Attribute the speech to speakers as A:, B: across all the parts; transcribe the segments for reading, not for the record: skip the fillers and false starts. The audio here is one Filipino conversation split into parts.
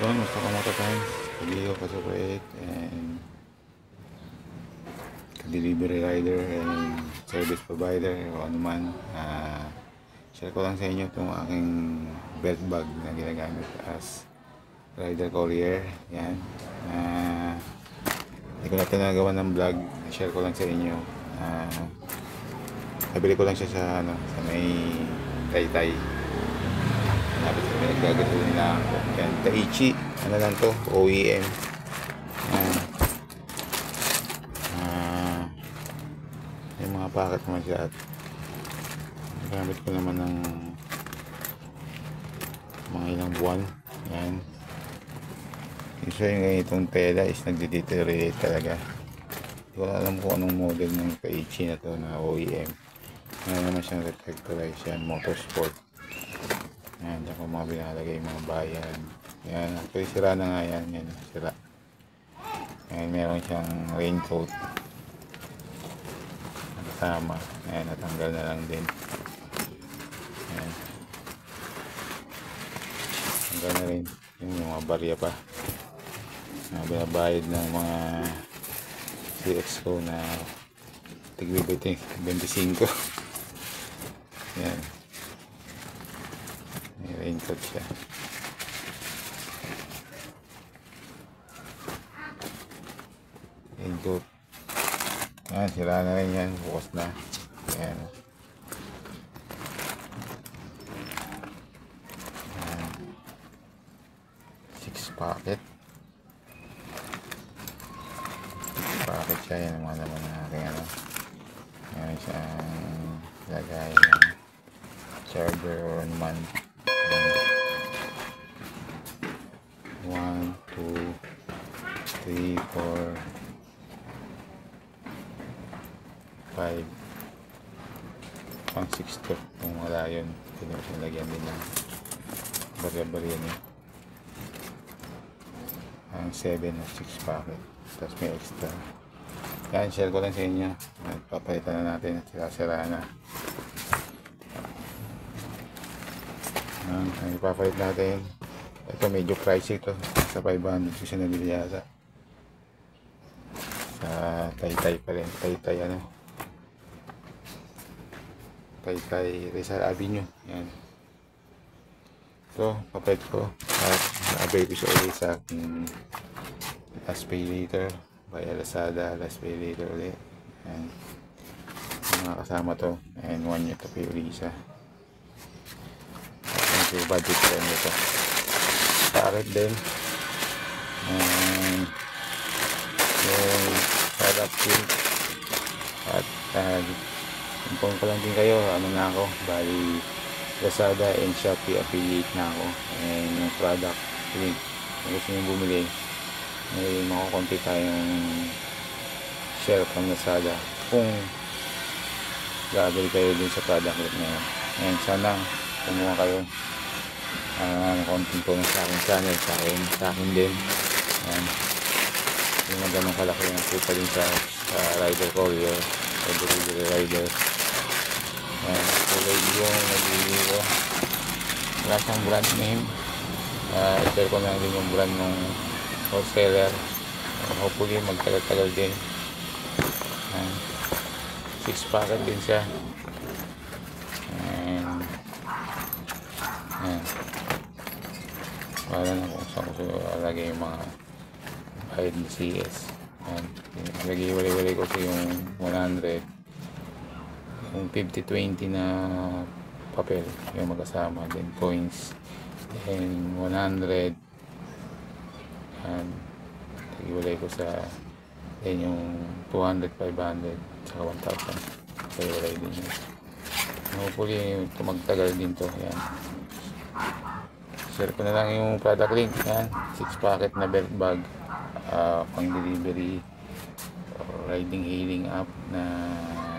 A: Yun, gusto ko matatimes. Pag-iyo, ka-separate, and ka-delivery rider, and service provider, o ano man. Share ko lang sa inyo itong aking belt bag na ginagamit as rider courier. Yan. Hindi ko na ito nagawa ng vlog. Share ko lang sa inyo. Nabili ko lang siya sa, sa may Taytay. Lapit sa pinagagasolin nila ako. Yan, Taichi. Ano lang to? OEM. Yan. Yung mga packet naman siya. At gamit ko naman ng mga ilang buwan. Yan. So yung ganitong tela is nagde-deteriorate talaga. Hindi ko alam kung anong model ng Taichi na to na OEM. Ano naman siyang reflectorize yan. Motorsport. Yan, dyan ko mga binalagay yung mga bayan. Yan, actually sira na nga yan. Yan, sira. Yan, meron siyang raincoat. Nakasama. Yan, natanggal na lang din. Yan. Tanggal na rin. Yung mga barya pa. Binabayad ng mga CX ko na tig-25. Yan. May raincoat siya. Raincoat. Yan, sira na rin yan. Bukas na. Yan. Yan. 6 packet. 6 packet siya. Yan naman naman natin ano. Yan siyang lagay ng charger or naman. 1, 2, 3, 4, 5 pang 6 to kung wala yun pinagyan din ng barya-barya niya ang 7 o 6 packet tapos may extra. Yan, share ko lang sa inyo. Papalitan na natin at sira-sira na. Ang ipapalit natin ito, medyo pricey ito sa 500 kasi nabili yata sa Taytay pa rin. Taytay ano, Taytay Rizal Avenue. Yan, ito papalit ko at na-avail ko siya ulit sa aking last pay later via Lazada. Last pay later ulit. Yan, yung mga kasama to, and 1 year to pay ulit siya. Yung budget ko rin ito. Packet din. Yung product link. At inform ko lang din kayo. Ano na ako. Bali Lazada and Shopee affiliate na ako. And yung product link. Kung gusto nyo bumili, may makakonti tayong share from Lazada. Kung gagawin kayo din sa product link na yun. And sana kumuha kayo. Konting tulong sa aking channel, sa akin din. Ayan. Yung mga ganong kalaki ang kita din sa rider courier o delivery rider. Ayan, tulad yung nabili ko, wala siyang brand name. I-share ko na din yung brand ng wholesaler. Hopefully magtagal-tagal din. Ayan. 6 packet din siya. Ayan. Wala na kung saan ko lagay yung mga bayad ng CS. Lagay wali-wali ko yung 100, yung 50-20 na papel yung magkasama, then coins, then 100. Lagay ko sa then yung 200, 500 saka 1,000 lagay din yun. Hopefully tumagtagal din to. Yan, share ko na lang yung product link. Yan, 6 packet na belt bag, pang delivery or riding hailing app na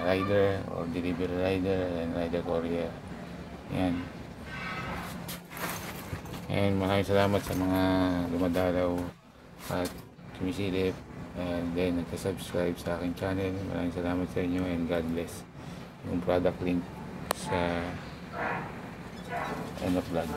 A: rider or delivery rider and rider courier. Yan, and maraming salamat sa mga dumadalaw at sumisilip and then nagka-subscribe sa aking channel. Maraming salamat sa inyo and God bless. Yung product link sa end of vlog.